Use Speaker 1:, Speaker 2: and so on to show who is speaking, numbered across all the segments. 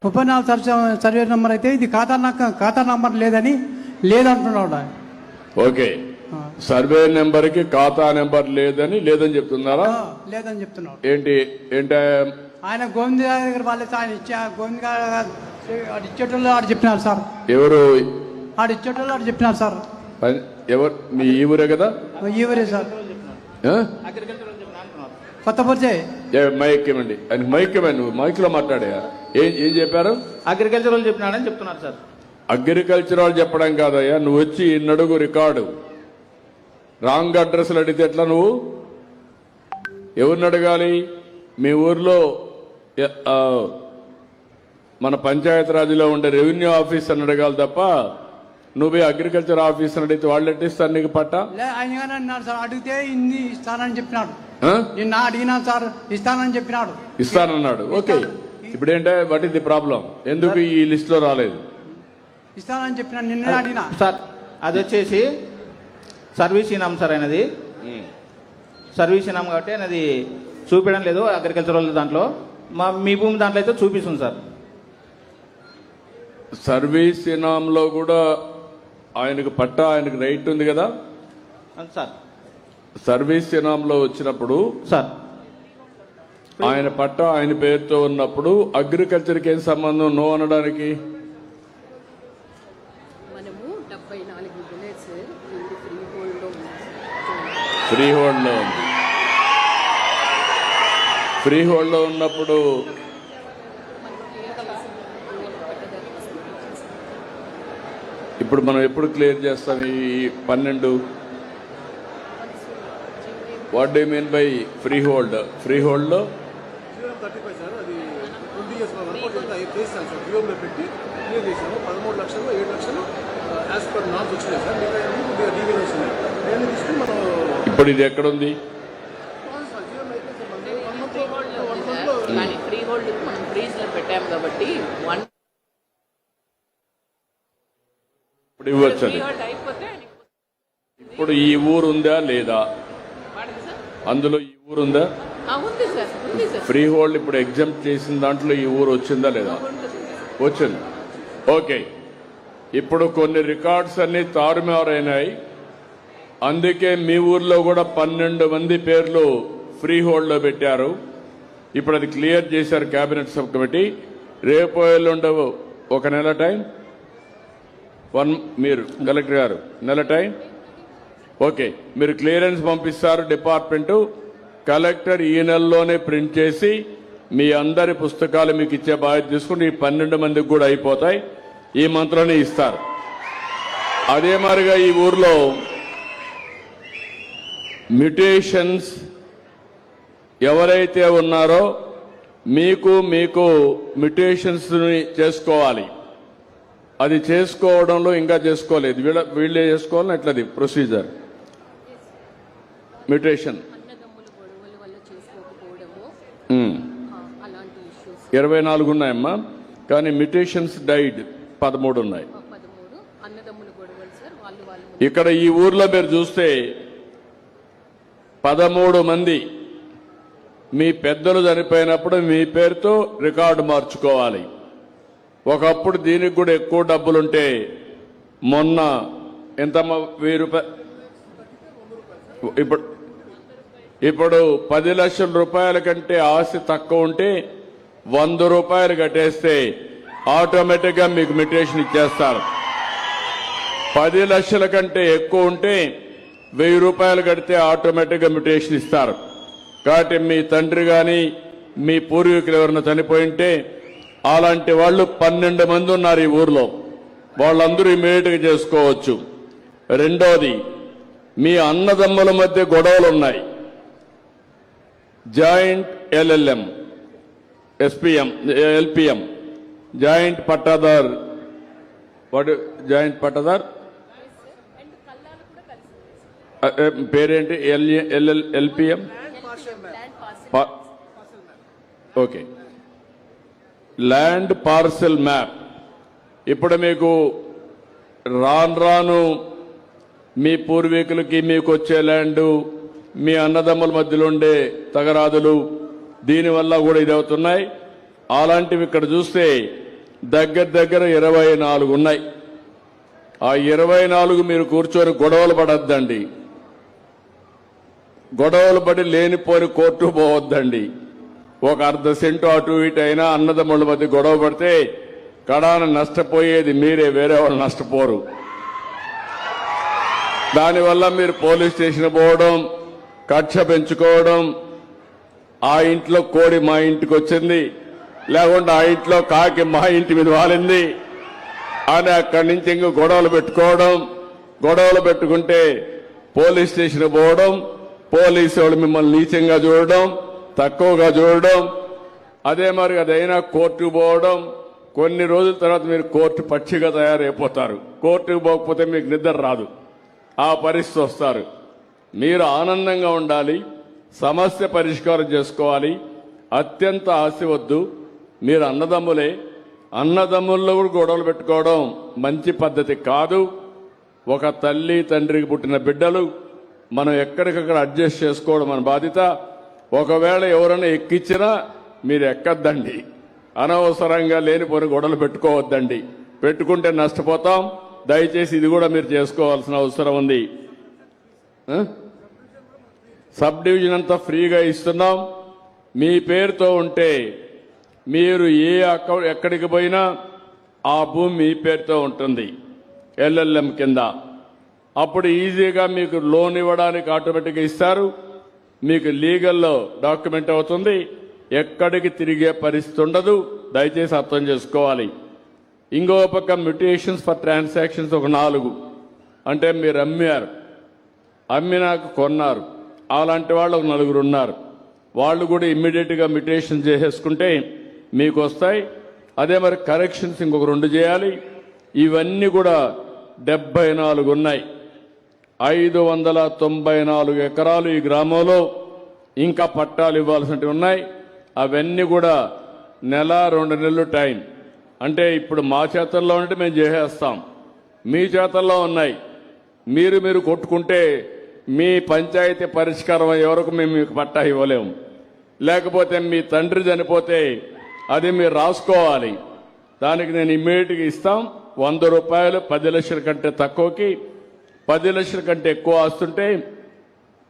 Speaker 1: 34 survey number అయితే ఇది ఖాతా నంబర్ లేదంటున్నాడు.
Speaker 2: ఓకే, సర్వే నెంబర్ కి ఖాతా నెంబర్ లేదని చెప్తున్నారా?
Speaker 1: లేదని చెప్తున్నాడు.
Speaker 2: ఏంటి
Speaker 1: ఆయన గోవింద్ దగ్గర వాళ్ళే ఆయన గోవింద్ ఇచ్చేటోళ్ళు ఆడు చెప్పినారు సార్.
Speaker 2: ఎవరు
Speaker 1: ఆడు ఇచ్చేటోళ్ళు ఆడు చెప్పినారు సార్.
Speaker 2: ఎవరు? మీ ఈ ఊరే కదా?
Speaker 1: ఈ ఊరే సార్. కొత్త పరిచయం.
Speaker 2: మైక్ ఇవ్వండి. ఆయన మైక్ ఇవ్వండి. నువ్వు మైక్ లో మాట్లాడా. ఏం చెప్పారు?
Speaker 3: అగ్రికల్చర్ వాళ్ళు చెప్పినాడని చెప్తున్నారు సార్.
Speaker 2: అగ్రికల్చర్ వాళ్ళు చెప్పడం కాదయ్యా, నువ్వు వచ్చి నడుగు రికార్డు రాంగ్ అడ్రస్లు అడిగితే ఎట్లా? నువ్వు ఎవరిని అడగాలి? మీ ఊర్లో మన పంచాయతీరాజ్లో ఉండే రెవెన్యూ ఆఫీసర్ని అడగాలి తప్ప నువ్వు అగ్రికల్చర్ ఆఫీసర్ అడిగితే వాళ్ళు ఎట్టిస్తారు నీకు పట్టా?
Speaker 1: ఆయన అన్నాడు సార్, అడిగితే ఇన్ని ఇస్తానని చెప్పినాడు. నిన్న అడిగినా సార్ ఇస్తానని చెప్పినాడు.
Speaker 2: ఇస్తానన్నాడు. ఓకే, ఇప్పుడు ఏంటంటే వాట్ ఇస్ ది ప్రాబ్లం? ఎందుకు ఈ లిస్ట్ లో రాలేదు?
Speaker 1: ఇస్తానని చెప్పినాడు, నిన్న అడిగినా
Speaker 3: సార్. అది వచ్చేసి సర్వీస్ ఇనాం సార్. అయినది సర్వీస్ ఇనాం కాబట్టి అనేది చూపించడం లేదు అగ్రికల్చర్ వాళ్ళ దాంట్లో. మీ భూమి దాంట్లో అయితే చూపిస్తుంది సార్.
Speaker 2: సర్వీస్ ఇనాంలో కూడా ఆయనకు పట్టా, ఆయనకు రైట్ ఉంది కదా
Speaker 3: సార్.
Speaker 2: సర్వీస్ ఇనాంలో వచ్చినప్పుడు
Speaker 3: సార్
Speaker 2: ఆయన పట్టా ఆయన పేరుతో ఉన్నప్పుడు అగ్రికల్చర్కి ఏం సంబంధం నో అనడానికి? ఫ్రీ హోల్డ్ లో ఉంది. ఫ్రీ హోల్డ్ లో ఉన్నప్పుడు ఇప్పుడు మనం ఎప్పుడు క్లియర్ చేస్తాం ఈ 12? What do mean by free hold? Free hold లో
Speaker 4: 35 సార్. అది 20 ఇయర్స్ చేస్తాను సార్. జీవోలో పెట్టి క్లియర్ చేశాను. 13 లక్షలు 7 లక్షలు యాజ్ పర్ నామ్స్ వచ్చినాయి సార్. మిగతా డీవీలు వస్తున్నాయి. నేను తీసుకుని మనం
Speaker 2: ఇప్పుడు ఇది ఎక్కడుంది?
Speaker 5: ఫ్రీ హోల్డ్ మనం ఫ్రీజ్ లో పెట్టాం కాబట్టి
Speaker 2: ఇప్పుడు ఇవ్వచ్చు. ఇప్పుడు ఈ ఊరు ఉందా లేదా? అందులో ఈ ఊరు ఉందా? ఫ్రీ హోల్డ్ ఇప్పుడు ఎగ్జామ్ చేసిన దాంట్లో ఈ ఊరు వచ్చిందా లేదా? వచ్చింది. ఓకే, ఇప్పుడు కొన్ని రికార్డ్స్ అన్ని తారుమారైనాయి. అందుకే మీ ఊర్లో కూడా 12 మంది పేర్లు ఫ్రీ హోల్డ్ లో పెట్టారు. ఇప్పుడు అది క్లియర్ చేశారు కేబినెట్ సబ్ కమిటీ. రేపు ఎల్లుండవు ఒక నెల టైం. మీరు కలెక్టర్ గారు నెల టైం. ఓకే, మీరు క్లియరెన్స్ పంపిస్తారు డిపార్ట్మెంటు. కలెక్టర్ ఈ నెలలోనే ప్రింట్ చేసి మీ అందరి పుస్తకాలు మీకు ఇచ్చే బాధ్యత తీసుకుని 12 మందికి కూడా అయిపోతాయి. ఈ మంత్లోనే ఇస్తారు. అదే మాదిరిగా ఈ ఊర్లో మ్యుటేషన్స్ ఎవరైతే ఉన్నారో మీకు మ్యుటేషన్స్ చేసుకోవాలి. అది చేసుకోవడంలో ఇంకా చేసుకోలేదు. వీళ్ళే చేసుకోవాలని ఎట్లది ప్రొసీజర్? మ్యుటేషన్ 24 ఉన్నాయమ్మా, కానీ మ్యుటేషన్స్ డైడ్ 13 ఉన్నాయి. ఇక్కడ ఈ ఊర్లో మీరు చూస్తే 13 మంది మీ పెద్దలు చనిపోయినప్పుడు మీ పేరుతో రికార్డు మార్చుకోవాలి. ఒకప్పుడు దీనికి కూడా ఎక్కువ డబ్బులుంటే మొన్న ఎంతమ్మా 1000 రూపాయలు, ఇప్పుడు 10 లక్షల రూపాయల కంటే ఆస్తి తక్కువ ఉంటే 100 రూపాయలు కట్టేస్తే ఆటోమేటిక్ గా మీకు మ్యుటేషన్ ఇచ్చేస్తారు. 10 లక్షల కంటే ఎక్కువ ఉంటే 1000 రూపాయలు కడితే ఆటోమేటిక్ గా మ్యుటేషన్ ఇస్తారు. కాబట్టి మీ తండ్రి గాని మీ పూర్వీకులు ఎవరైనా చనిపోయింటే అలాంటి వాళ్ళు 12 మంది ఉన్నారు ఈ ఊర్లో. వాళ్ళందరూ ఇమీడియట్ గా చేసుకోవచ్చు. రెండోది, మీ అన్నదమ్ముల మధ్య గొడవలు ఉన్నాయి. Joint LLM, SPM, LPM, joint పట్టాదార్. జాయింట్ పట్టాదార్ పేరేంటి? LPM. Okay, land parcel map. ఇప్పుడు మీకు రాను మీ పూర్వీకులకి మీకు వచ్చే ల్యాండు, మీ అన్నదమ్ముల మధ్యలో ఉండే తగరాదులు, దీనివల్ల కూడా ఇది అవుతున్నాయి. అలాంటివి ఇక్కడ చూస్తే దగ్గర దగ్గర 24 ఉన్నాయి. ఆ 24 మీరు కూర్చొని గొడవలు పడొద్దండి. గొడవలు పడి లేనిపోని కోర్టు పోవద్దండి. ఒక అర్ధ సెంటు అటు ఇటు అయినా అన్నదమ్ముల మధ్య గొడవ పడితే కడాన నష్టపోయేది మీరే, వేరే వాళ్ళు నష్టపోరు. దానివల్ల మీరు పోలీస్ స్టేషన్ పోవడం, కక్ష పెంచుకోవడం, ఆ ఇంట్లో కోడి మా ఇంటికి వచ్చింది, లేకుంటే ఆ ఇంట్లో కాకి మా ఇంటి మీద వాలింది అని అక్కడి నుంచి ఇంక గొడవలు పెట్టుకోవడం, గొడవలు పెట్టుకుంటే పోలీస్ స్టేషన్ పోవడం, పోలీసు వాళ్ళు మిమ్మల్ని నీచంగా చూడడం, తక్కువగా చూడడం, అదే మరి అదైనా కోర్టుకు పోవడం. కొన్ని రోజుల తర్వాత మీరు కోర్టు పక్షిగా తయారైపోతారు. కోర్టుకు పోకపోతే మీకు నిద్ర రాదు, ఆ పరిస్థితి వస్తారు. మీరు ఆనందంగా ఉండాలి, సమస్య పరిష్కారం చేసుకోవాలి. అత్యంత ఆశ వద్దు. మీరు అన్నదమ్ములే, అన్నదమ్ముల్లో కూడా గొడవలు పెట్టుకోవడం మంచి పద్ధతి కాదు. ఒక తల్లి తండ్రికి పుట్టిన బిడ్డలు మనం ఎక్కడికక్కడ అడ్జస్ట్ చేసుకోవడం మన బాధ్యత. ఒకవేళ ఎవరైనా ఎక్కించినా మీరు ఎక్కద్దండి. అనవసరంగా లేనిపోని గొడవలు పెట్టుకోవద్దండి. పెట్టుకుంటే నష్టపోతాం. దయచేసి ఇది కూడా మీరు చేసుకోవాల్సిన అవసరం ఉంది. సబ్ డివిజన్ అంతా ఫ్రీగా ఇస్తున్నాం. మీ పేరుతో ఉంటే మీరు ఎక్కడికి పోయినా ఆ భూమి మీ పేరుతో ఉంటుంది, ఎల్ఎల్ఎం కింద. అప్పుడు ఈజీగా మీకు లోన్ ఇవ్వడానికి ఆటోమేటిక్గా ఇస్తారు. మీకు లీగల్లో డాక్యుమెంట్ అవుతుంది. ఎక్కడికి తిరిగే పరిస్థితి ఉండదు. దయచేసి అర్థం చేసుకోవాలి. ఇంకో పక్క మ్యూటేషన్స్ ఫర్ ట్రాన్సాక్షన్స్ ఒక 4, అంటే మీరు అమ్మినాక కొన్నారు, అలాంటి వాళ్ళు ఒక 4 ఉన్నారు. వాళ్ళు కూడా ఇమ్మీడియట్గా మ్యూటేషన్ చేసేసుకుంటే మీకు వస్తాయి. అదే మరి కరెక్షన్స్ ఇంకొక 2 చేయాలి. ఇవన్నీ కూడా 74 ఉన్నాయి. 594 ఎకరాలు ఈ గ్రామంలో ఇంకా పట్టాలు ఇవ్వాల్సినవి ఉన్నాయి. అవన్నీ కూడా 1-2 నెలలు టైం. అంటే ఇప్పుడు మా చేతల్లో ఉంటే మేము చేసేస్తాం, మీ చేతల్లో ఉన్నాయి. మీరు కొట్టుకుంటే మీ పంచాయతీ పరిష్కారం అయ్యే వరకు మేము మీకు పట్టా ఇవ్వలేము. లేకపోతే మీ తండ్రి చనిపోతే అది మీరు రాసుకోవాలి. దానికి నేను ఇమ్మీడియట్గా ఇస్తాం. 100 రూపాయలు 10 లక్షల కంటే తక్కువకి, 10 లక్షల కంటే ఎక్కువ ఆస్తుంటే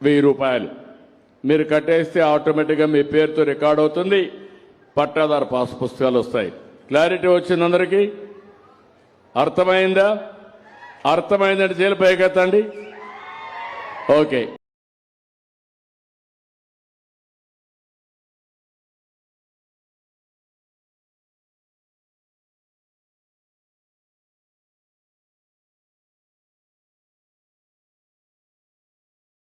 Speaker 2: 1000 రూపాయలు మీరు కట్టేస్తే ఆటోమేటిక్గా మీ పేరుతో రికార్డ్ అవుతుంది. పట్టాదారు పాస్ పుస్తకాలు వస్తాయి. క్లారిటీ వచ్చింది అందరికీ? అర్థమైందా? అర్థమైందంటే చేలు పైకెత్తండి. ఓకే.